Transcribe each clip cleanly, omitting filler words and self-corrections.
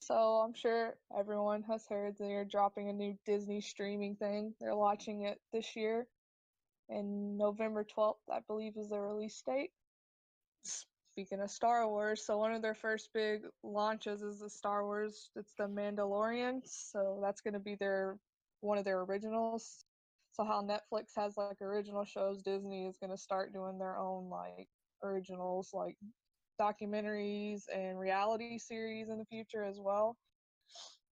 So I'm sure everyone has heard they're dropping a new Disney streaming thing. They're launching it this year, and November 12th, I believe, is the release date. Speaking of Star Wars, so one of their first big launches is the Star Wars. It's the Mandalorian, so that's going to be their one of their originals. So how Netflix has like original shows, Disney is going to start doing their own like originals, like documentaries and reality series in the future as well.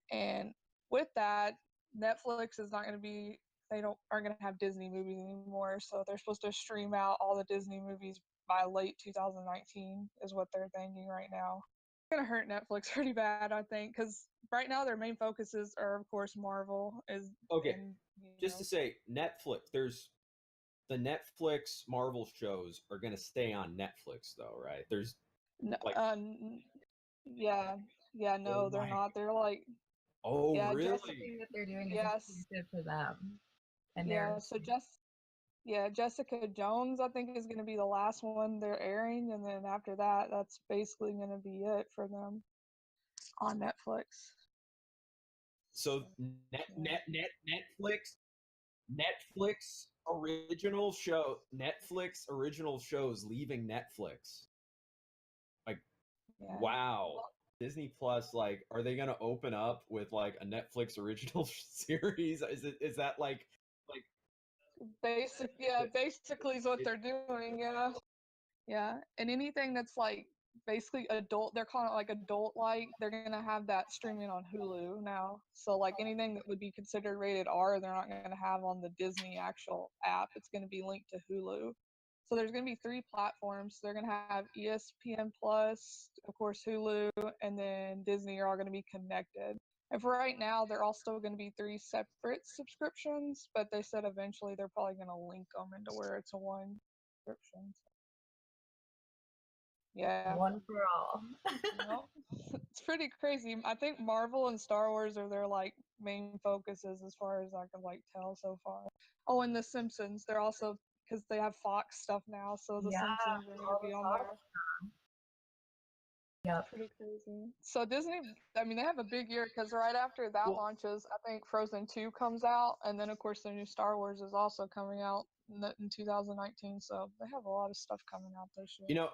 And with that, Netflix is not going to be they don't aren't going to have Disney movies anymore. So they're supposed to stream out all the Disney movies by late 2019 is what they're thinking right now. It's going to hurt Netflix pretty bad, I think, because right now their main focuses are of course Marvel is Okay, and just to say, Netflix. There's the Netflix Marvel shows are going to stay on Netflix, though, right? There's like, yeah, yeah, oh no, they're my, not. They're like, oh yeah, just really? Everything that they're doing is yes, exclusive for them, and yeah. they're So yeah, Jessica Jones, I think, is going to be the last one they're airing, and then after that, that's basically going to be it for them on Netflix. So Netflix Netflix original shows leaving Netflix. Like, Yeah. wow. Disney Plus, like, are they gonna open up with like a Netflix original series? Is that like Basically is what they're doing. Yeah, and anything that's like basically adult, they're calling it like adult like, they're gonna have that streaming on Hulu now. So like anything that would be considered rated R, they're not gonna have on the Disney actual app. It's gonna be linked to Hulu. So there's gonna be three platforms. They're gonna have ESPN Plus, of course Hulu, and then Disney are all gonna be connected. And for right now, they're all still going to be three separate subscriptions, but they said eventually they're probably going to link them into where it's a one subscription. Yeah. one for all. Nope. It's pretty crazy. I think Marvel and Star Wars are their like main focuses as far as I can like tell so far. Oh, and The Simpsons. They're also because they have Fox stuff now, so The Yeah, Simpsons are going all to be the on Fox. there. Yep. Pretty crazy. So Disney, I mean, they have a big year because right after that launches, I think Frozen 2 comes out, and then of course the new Star Wars is also coming out in 2019. So they have a lot of stuff coming out this year. you know,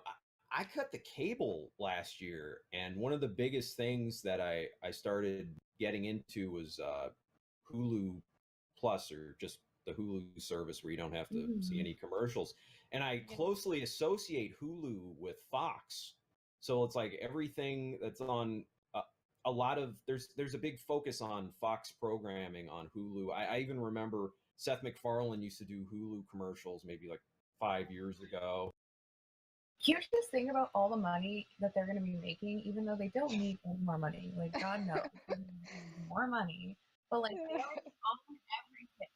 I cut the cable last year, and one of the biggest things that I started getting into was Hulu Plus, or just the Hulu service where you don't have to see any commercials. And I closely associate Hulu with Fox. So it's like everything that's on a lot of there's a big focus on Fox programming on Hulu. I even remember Seth MacFarlane used to do Hulu commercials maybe like 5 years ago. Can't you just think about all the money that they're going to be making, even though they don't need any more money? Like, God knows, they need more money. But, like, they already own everything.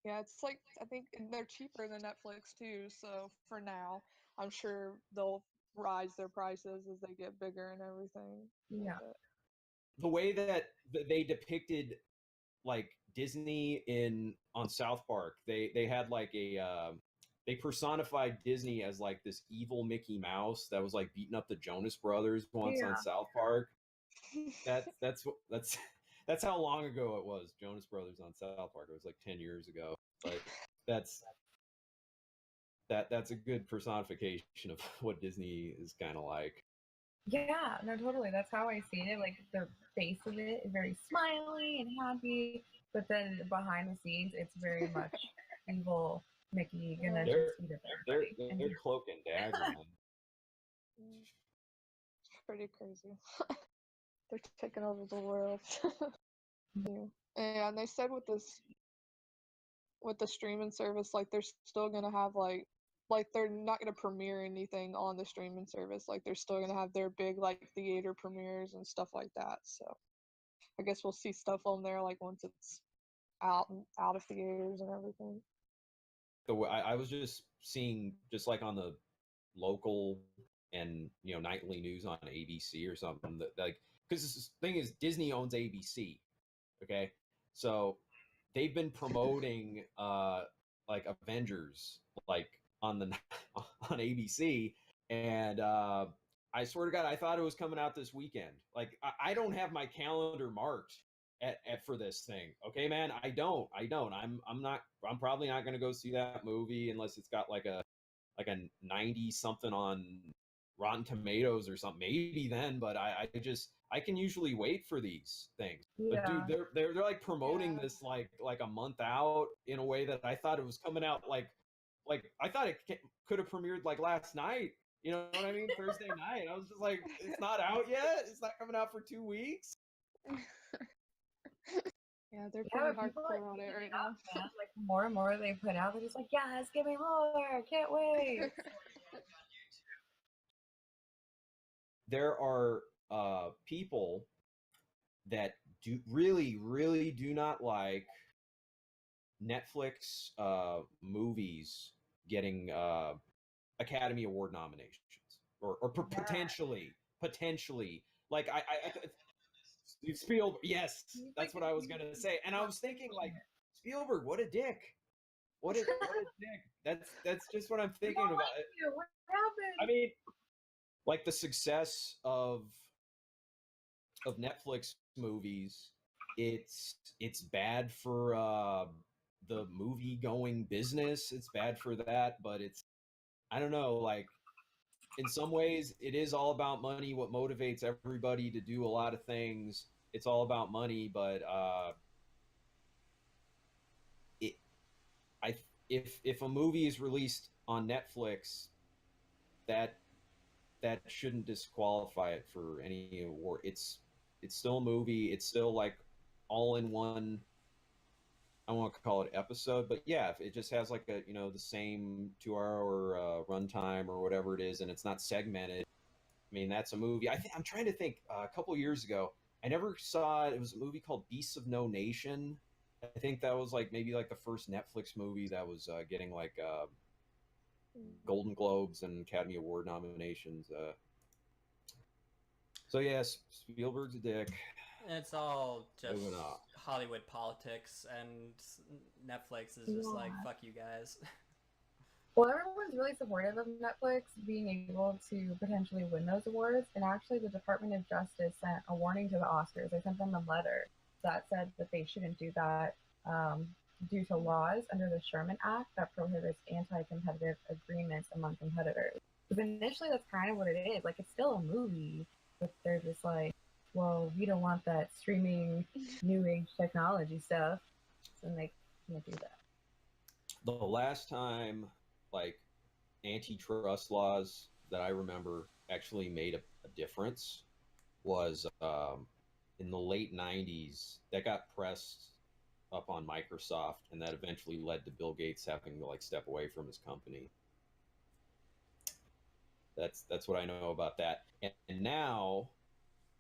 Yeah, it's like I think they're cheaper than Netflix too. So for now, I'm sure they'll rise their prices as they get bigger and everything. Yeah. The way that they depicted like Disney on South Park, they had like they personified Disney as like this evil Mickey Mouse that was like beating up the Jonas Brothers once on South Park. That's how long ago it was. Jonas Brothers on South Park. It was like 10 years ago. But that's a good personification of what Disney is kind of like. Yeah, no, totally. That's how I see it. Like, the face of it is very smiley and happy, but then behind the scenes, it's very much evil Mickey gonna just eat up everybody. They're cloak and dagger, man. It's pretty crazy. They're taking over the world. Yeah. And they said with the streaming service, like they're still gonna have like they're not gonna premiere anything on the streaming service. Like they're still gonna have their big like theater premieres and stuff like that. So I guess we'll see stuff on there like once it's out of theaters and everything. So I was just seeing, just like on the local and nightly news on ABC or something, that like, because the thing is Disney owns ABC, okay, so they've been promoting like Avengers like on ABC, and I swear to God, I thought it was coming out this weekend. Like, I don't have my calendar marked at for this thing. Okay, man, I don't. I'm probably not going to go see that movie unless it's got like a 90 something on Rotten Tomatoes or something. Maybe then, but I can usually wait for these things. But Yeah. dude, they're like promoting Yeah. this like a month out in a way that I thought it was coming out like I thought it could have premiered like last night. You know what I mean? Thursday night. I was just like, it's not out yet. It's not coming out for 2 weeks. Yeah, they're Yeah, pretty but people are hardcore on it eating right it up, now. man. Like the more and more they put out, they're just like, yes, give me more. Can't wait. There are people that do really do not like Netflix movies getting Academy Award nominations or potentially like Spielberg. Yes, He's that's like what a I was huge gonna say, and I was thinking like content Spielberg, what a dick. What a dick. That's just what I'm We thinking don't about. like you. What happened? I mean, like the success of Netflix movies, it's bad for the movie going business. It's bad for that, but it's, I don't know, like in some ways it is all about money. What motivates everybody to do a lot of things, it's all about money, but it I if a movie is released on Netflix, that shouldn't disqualify it for any award. It's still a movie. It's still like all in one. I won't call it episode, but yeah, if it just has like a the same 2 hour runtime or whatever it is, and it's not segmented. I mean, that's a movie. I'm trying to think. A couple years ago, I never saw it. It was a movie called Beasts of No Nation. I think that was like maybe like the first Netflix movie that was getting like Golden Globes and Academy Award nominations. So yes, Spielberg's a dick. It's all just Moving on. Hollywood politics, and Netflix is just like, fuck you guys. Well, everyone's really supportive of Netflix being able to potentially win those awards. And actually, the Department of Justice sent a warning to the Oscars. They sent them a letter that said that they shouldn't do that due to laws under the Sherman Act that prohibits anti-competitive agreements among competitors. Because initially, that's kind of what it is. Like, it's still a movie, but they're just like, well, we don't want that streaming new age technology stuff, and they can't do that. The last time like antitrust laws that I remember actually made a difference was in the late 90s. That got pressed up on Microsoft, and that eventually led to Bill Gates having to like step away from his company. That's what I know about that. And now,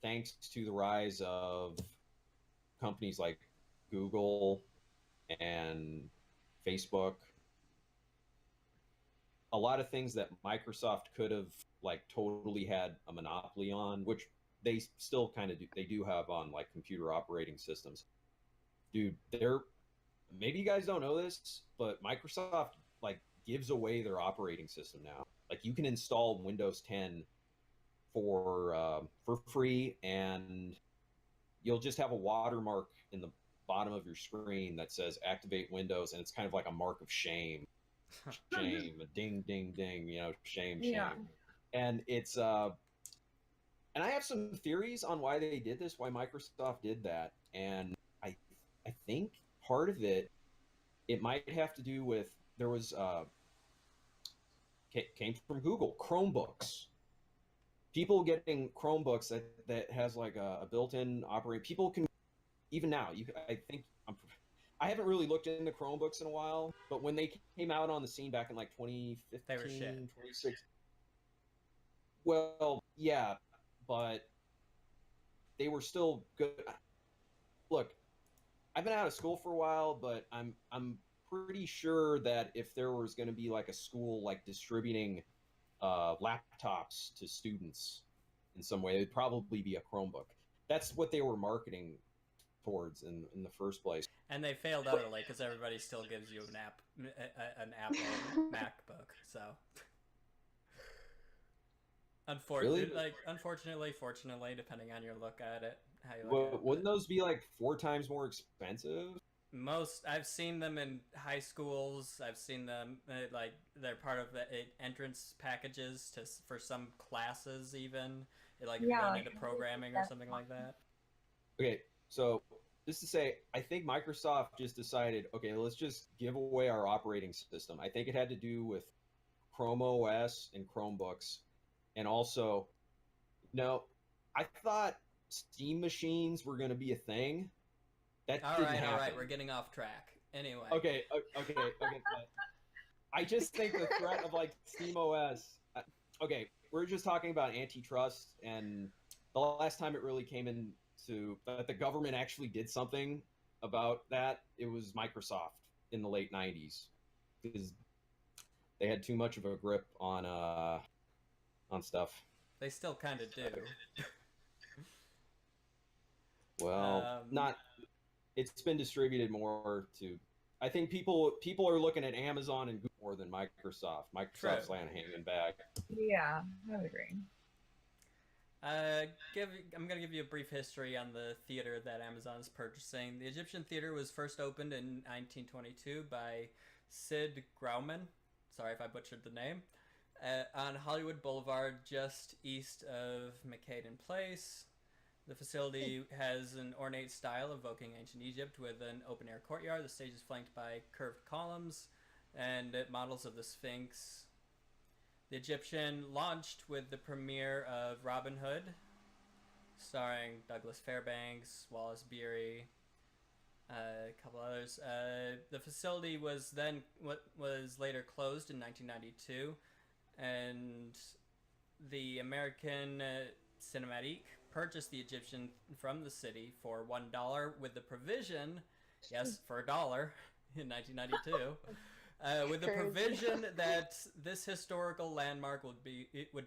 thanks to the rise of companies like Google and Facebook, a lot of things that Microsoft could have like totally had a monopoly on, which they still kind of do. They do have on like computer operating systems. Dude, maybe you guys don't know this, but Microsoft like gives away their operating system now. Like you can install Windows 10 for free, and you'll just have a watermark in the bottom of your screen that says activate Windows, and it's kind of like a mark of shame. Shame, a ding ding ding, shame. Yeah. And it's and I have some theories on why they did this, why Microsoft did that. And I think part of it might have to do with, there was came from Google, Chromebooks. People getting Chromebooks that has like a built-in operating. People can, even now, I haven't really looked into Chromebooks in a while, but when they came out on the scene back in like 2015, They were shit. 2016. Well, yeah, but they were still good. Look, I've been out of school for a while, but I'm pretty sure that if there was going to be like a school like distributing laptops to students in some way, it'd probably be a Chromebook. That's what they were marketing towards in the first place. And they failed utterly because everybody still gives you an Apple MacBook. So Really? Unfortunately, fortunately, depending on your look at it, how you look at it. Wouldn't those be like 4 times more expensive? Most I've seen them in high schools. I've seen them like they're part of the entrance packages for some classes even. Like if you're Yeah, going like into programming or something like that. Okay, so just to say, I think Microsoft just decided, okay, let's just give away our operating system. I think it had to do with Chrome OS and Chromebooks, and also, no, I thought Steam machines were going to be a thing. That didn't happen. All right, we're getting off track. Anyway. Okay. I just think the threat of like Steam OS. Okay, we're just talking about antitrust, and the last time it really came into that the government actually did something about that, it was Microsoft in the late '90s because they had too much of a grip on stuff. They still kind of do. Well, not. It's been distributed more to. I think people are looking at Amazon and Google more than Microsoft. Microsoft's hanging back. Yeah, I would agree. I'm going to give you a brief history on the theater that Amazon is purchasing. The Egyptian Theater was first opened in 1922 by Sid Grauman. Sorry if I butchered the name. On Hollywood Boulevard, just east of McCaden Place. The facility has an ornate style evoking ancient Egypt with an open-air courtyard. The stage is flanked by curved columns and models of the Sphinx. The Egyptian launched with the premiere of Robin Hood, starring Douglas Fairbanks, Wallace Beery, a couple others. The facility was later closed in 1992, and the American Cinematique purchased the Egyptian from the city for $1 with the provision, yes, for $1 in 1992. With the provision that this historical landmark would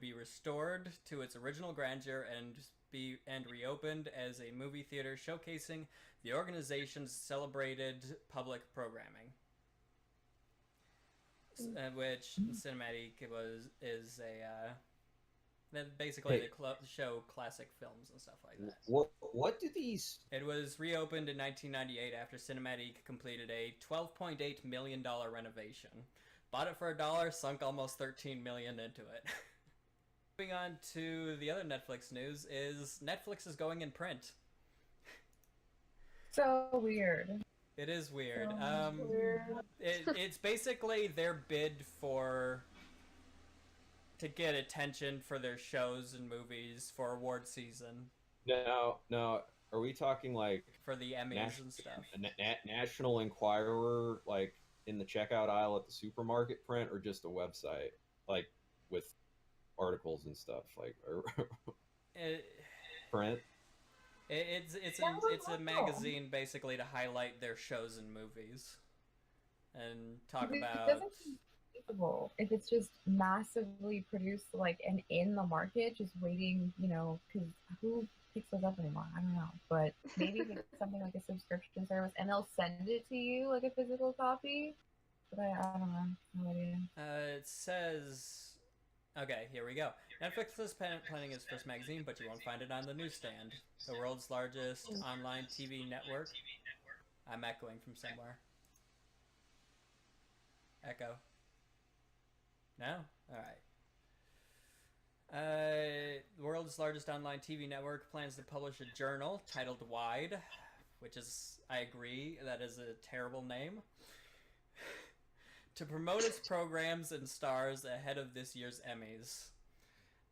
be restored to its original grandeur and reopened as a movie theater showcasing the organization's celebrated public programming, which Cinematique is basically they show classic films and stuff like that. What do these? It was reopened in 1998 after Cinematique completed a $12.8 million renovation. Bought it for $1, sunk almost $13 million into it. Moving on to the other Netflix news is Netflix is going in print. So weird. It is weird. Weird. It's basically their bid to get attention for their shows and movies for award season. No. Are we talking like for the Emmys and stuff? National Enquirer, like in the checkout aisle at the supermarket print, or just a website like with articles and stuff like print? It's a magazine basically to highlight their shows and movies and talk about. If it's just massively produced, like, and in the market, just waiting, because who picks those up anymore? I don't know. But maybe if it's something like a subscription service, and they'll send it to you like a physical copy. But I don't know. No idea. It says, okay, here we go. Netflix is planning its first magazine, but you won't find it on the newsstand. The world's largest online TV network. I'm echoing from somewhere. Echo. No? Alright. The world's largest online TV network plans to publish a journal titled Wide, which is, I agree, that is a terrible name, to promote its programs and stars ahead of this year's Emmys.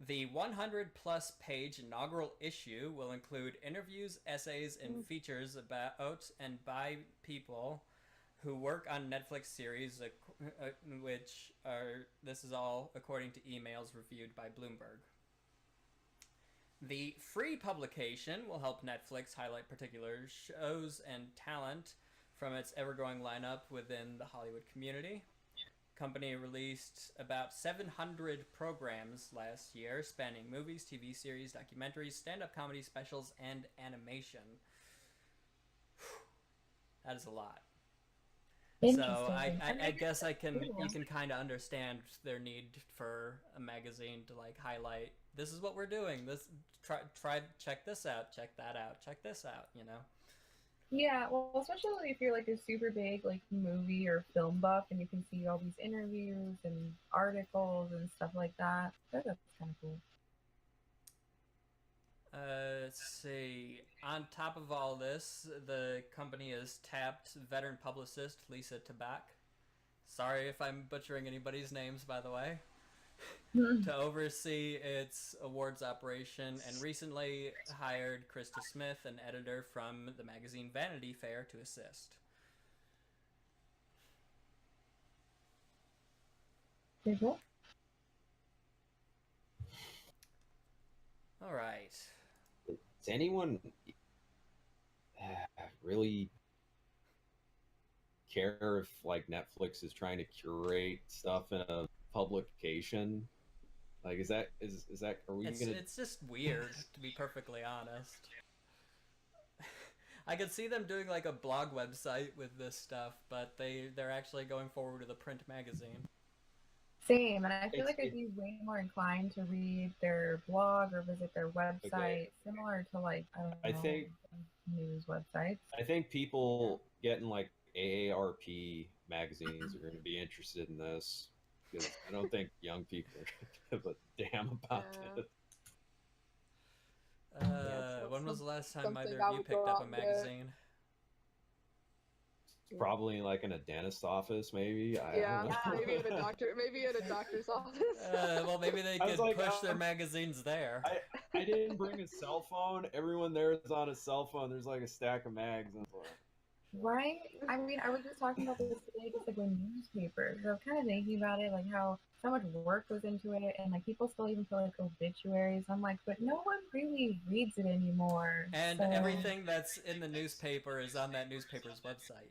The 100-plus page inaugural issue will include interviews, essays, and features about and by people who work on Netflix series, this is all according to emails reviewed by Bloomberg. The free publication will help Netflix highlight particular shows and talent from its ever-growing lineup within the Hollywood community. The company released about 700 programs last year, spanning movies, TV series, documentaries, stand-up comedy specials, and animation. That is a lot. So Interesting. And I maybe guess that's you cool. can kind of understand their need for a magazine to like highlight this is what we're doing. This try check this out, check that out, check this out. You know. Yeah, well, especially if you're like a super big like movie or film buff and you can see all these interviews and articles and stuff like that. That's kind of cool. Let's see. On top of all this, the company has tapped veteran publicist Lisa Tabak. Sorry if I'm butchering anybody's names, by the way. To oversee its awards operation, and recently hired Krista Smith, an editor from the magazine Vanity Fair, to assist. Pretty cool. All right. Does anyone really care if like Netflix is trying to curate stuff in a publication? Like, is that are we gonna? It's just weird, to be perfectly honest. I could see them doing like a blog website with this stuff, but they're actually going forward with a print magazine. Same, and I feel like I'd It's- be way more inclined to read their blog or visit their website, similar to like I don't I know think news websites. I think people getting like AARP magazines are going to be interested in this because I don't think young people are going to give a damn about Yeah. this. Yeah, When was the last time something either I of you would picked go up out a and get. magazine? Probably like in a dentist office, maybe. I Yeah, don't know. maybe at a doctor's office. Well, maybe they I was could like, push their magazines there. I didn't bring a cell phone. Everyone there is on a cell phone. There's like a stack of mags. And Right? I mean, I was just talking about this today, just like with newspapers. I was kind of thinking about it, like how so much work goes into it, and like people still even feel like obituaries. I'm like, but no one really reads it anymore. And so... everything that's in the newspaper is on that newspaper's website.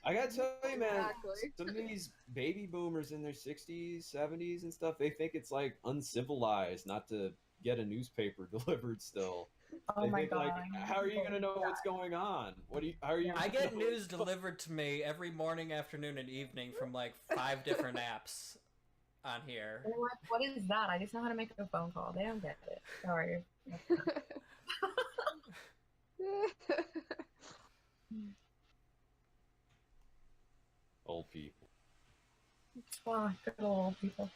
I gotta tell you, man, Exactly. some of these baby boomers in their 60s, 70s, and stuff, they think it's like uncivilized not to get a newspaper delivered still. Oh They my think god! like, how are you gonna know what's going on? How are you? I gonna get know news what's going- delivered to me every morning, afternoon, and evening from like 5 different apps on here. They're like, what is that? I just know how to make a phone call. They don't get it. Sorry. Old people. Oh, good old people.